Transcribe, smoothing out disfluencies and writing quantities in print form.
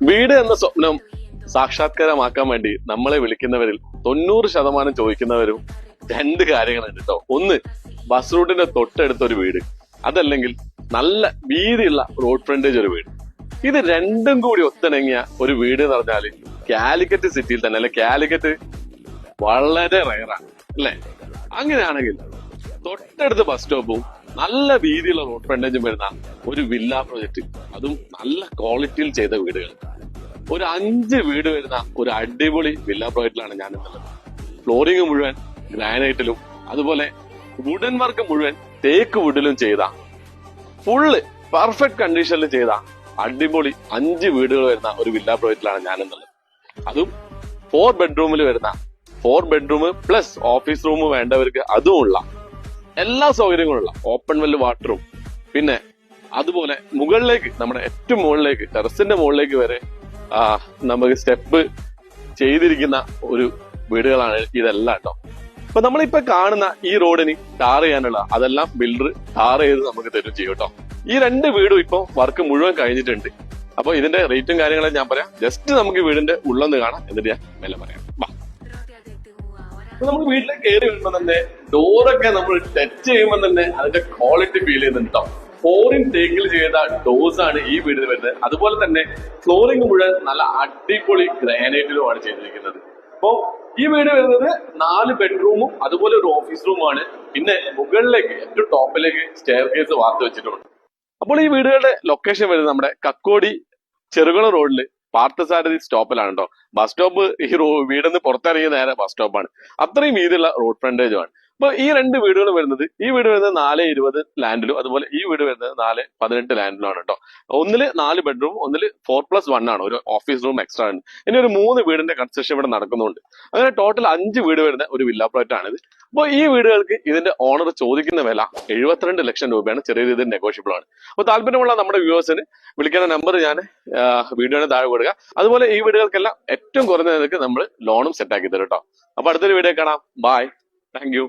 വീട് എന്ന സ്വപ്നം സാക്ഷാത്കാരമാക്കാൻ വേണ്ടി നമ്മളെ വിളിക്കുന്നവരിൽ 90% ചോദിക്കുന്നവരും രണ്ട് കാര്യങ്ങളുണ്ട് കേട്ടോ. ഒന്ന്, ബസ് റൂട്ടിന്റെ തൊട്ടടുത്ത ഒരു വീട്, അതല്ലെങ്കിൽ നല്ല വീതിയുള്ള റോഡ് ഫ്രണ്ടേജ് ഒരു വീട്. ഇത് രണ്ടും കൂടി ഒത്തിണങ്ങിയ ഒരു വീട് എന്ന് പറഞ്ഞാല് കാലിക്കറ്റ് സിറ്റിയിൽ തന്നെ, അല്ലെ കാലിക്കറ്റ് വളരെ റയറാണ് അല്ലെ. അങ്ങനെയാണെങ്കിൽ തൊട്ടടുത്ത ബസ് സ്റ്റോപ്പും നല്ല വീതിയുള്ള റോഡ് ഫ്രണ്ടേജും വരുന്ന ഒരു വില്ല പ്രോജക്റ്റ്, അതും നല്ല ക്വാളിറ്റിയിൽ ചെയ്ത വീടുകൾ, ഒരു 5 വീട് വരുന്ന ഒരു അടിപൊളി വില്ല പ്രോജക്റ്റിലാണ് ഞാൻ ഇന്നുള്ളത്. ഫ്ലോറിംഗ് മുഴുവൻ ഗ്രാനൈറ്റിലും അതുപോലെ വുഡൻ വർക്ക് മുഴുവൻ തേക്ക് വുഡിലും ചെയ്ത ഫുള്ള് പെർഫെക്റ്റ് കണ്ടീഷനിൽ ചെയ്ത അടിപൊളി 5 വീടുകൾ വരുന്ന ഒരു വില്ല പ്രോജക്റ്റിലാണ് ഞാൻ ഇന്നുള്ളത്. അതും 4 ബെഡ്റൂമിൽ വരുന്ന 4 ബെഡ്റൂം പ്ലസ് ഓഫീസ് റൂം വേണ്ടവർക്ക് അതുമുള്ള എല്ലാ സൗകര്യങ്ങളുള്ള ഓപ്പൺ വെൽ വാട്ടറും, പിന്നെ അതുപോലെ മുകളിലേക്ക്, നമ്മുടെ ഏറ്റവും മുകളിലേക്ക്, ടെറസിന്റെ മുകളിലേക്ക് വരെ നമുക്ക് സ്റ്റെപ്പ് ചെയ്തിരിക്കുന്ന ഒരു വീടുകളാണ് ഇതെല്ലാം കേട്ടോ. അപ്പൊ നമ്മളിപ്പോ കാണുന്ന ഈ റോഡിന് ടാർ ചെയ്യാനുള്ള അതെല്ലാം ബിൽഡർ ടാർ ചെയ്ത് നമുക്ക് തരും ചെയ്യും കേട്ടോ. ഈ 2 വീടും ഇപ്പൊ വർക്ക് മുഴുവൻ കഴിഞ്ഞിട്ടുണ്ട്. അപ്പൊ ഇതിന്റെ റേറ്റും കാര്യങ്ങളും ഞാൻ പറയാം. ജസ്റ്റ് നമുക്ക് വീടിന്റെ ഉള്ളൊന്ന് കാണാം, എന്നിട്ട് ഞാൻ മെല്ലെ പറയാം. നമുക്ക് വീട്ടിലേക്ക് കയറി വരുമ്പോ തന്നെ ഡോറൊക്കെ നമ്മൾ ടച്ച് ചെയ്യുമ്പോൾ തന്നെ അതിന്റെ ക്വാളിറ്റി ഫീൽ ചെയ്യുന്നുണ്ട് കേട്ടോ. 4 തേക്കിൽ ചെയ്ത ഡോസ് ആണ് ഈ വീടിന് വരുന്നത്. അതുപോലെ തന്നെ ഫ്ലോറിംഗ് മുഴുവൻ നല്ല അടിപൊളി ഗ്രാനൈറ്റിലുമാണ് ചെയ്തിരിക്കുന്നത്. അപ്പോ ഈ വീട് വരുന്നത് 4 ബെഡ്റൂമും അതുപോലെ ഒരു ഓഫീസ് റൂമാണ്. പിന്നെ മുകളിലേക്ക് ഏറ്റവും ടോപ്പിലേക്ക് സ്റ്റെയർ കേസ് വാർത്ത് വെച്ചിട്ടുണ്ട്. അപ്പോൾ ഈ വീടുകളുടെ ലൊക്കേഷൻ വരുന്നത് നമ്മുടെ കക്കോടി ചെറുകുളം റോഡില് പാർത്ഥസാരഥി സ്റ്റോപ്പിലാണ് കേട്ടോ. ബസ് സ്റ്റോപ്പ് ഈ വീടിന്ന് പുറത്തിറങ്ങിയ നേരെ ബസ് സ്റ്റോപ്പാണ്. അത്രയും വീതിയുള്ള റോഡ് ഫ്രണ്ടേജുമാണ്. അപ്പൊ ഈ 2 വീടുകൾ വരുന്നത്, ഈ വീട് വരുന്നത് 420 ലാൻഡിലും അതുപോലെ ഈ വീട് വരുന്നത് 418 ലാൻഡിലുമാണ് കേട്ടോ. ഒന്നില് 4 ബെഡ്റൂം, ഒന്നില് 4+1 ആണ്, ഒരു ഓഫീസ് റൂം എക്സ്ട്രാ ഉണ്ട്. ഇനി ഒരു 3 വീടിന്റെ കൺസ്ട്രക്ഷൻ ഇവിടെ നടക്കുന്നുണ്ട്. അങ്ങനെ ടോട്ടൽ 5 വീട് വരുന്ന ഒരു വില്ല പ്ലോറ്റ് ആണിത്. അപ്പോൾ ഈ വീടുകൾക്ക് ഇതിന്റെ ഓണർ ചോദിക്കുന്ന വില 72 ലക്ഷം രൂപയാണ്. ചെറിയ രീതിയിൽ നെഗോഷ്യബിൾ ആണ്. അപ്പോൾ താല്പര്യമുള്ള നമ്മുടെ വ്യൂവേഴ്സിന് വിളിക്കുന്ന നമ്പർ ഞാൻ വീഡിയോയുടെ താഴെ കൊടുക്കുക. അതുപോലെ ഈ വീടുകൾക്കെല്ലാം ഏറ്റവും കുറഞ്ഞ നിരക്ക് നമ്മൾ ലോണും സെറ്റ് ആക്കി തരും കേട്ടോ. അപ്പൊ അടുത്തൊരു വീഡിയോ കാണാം. Bye, thank U.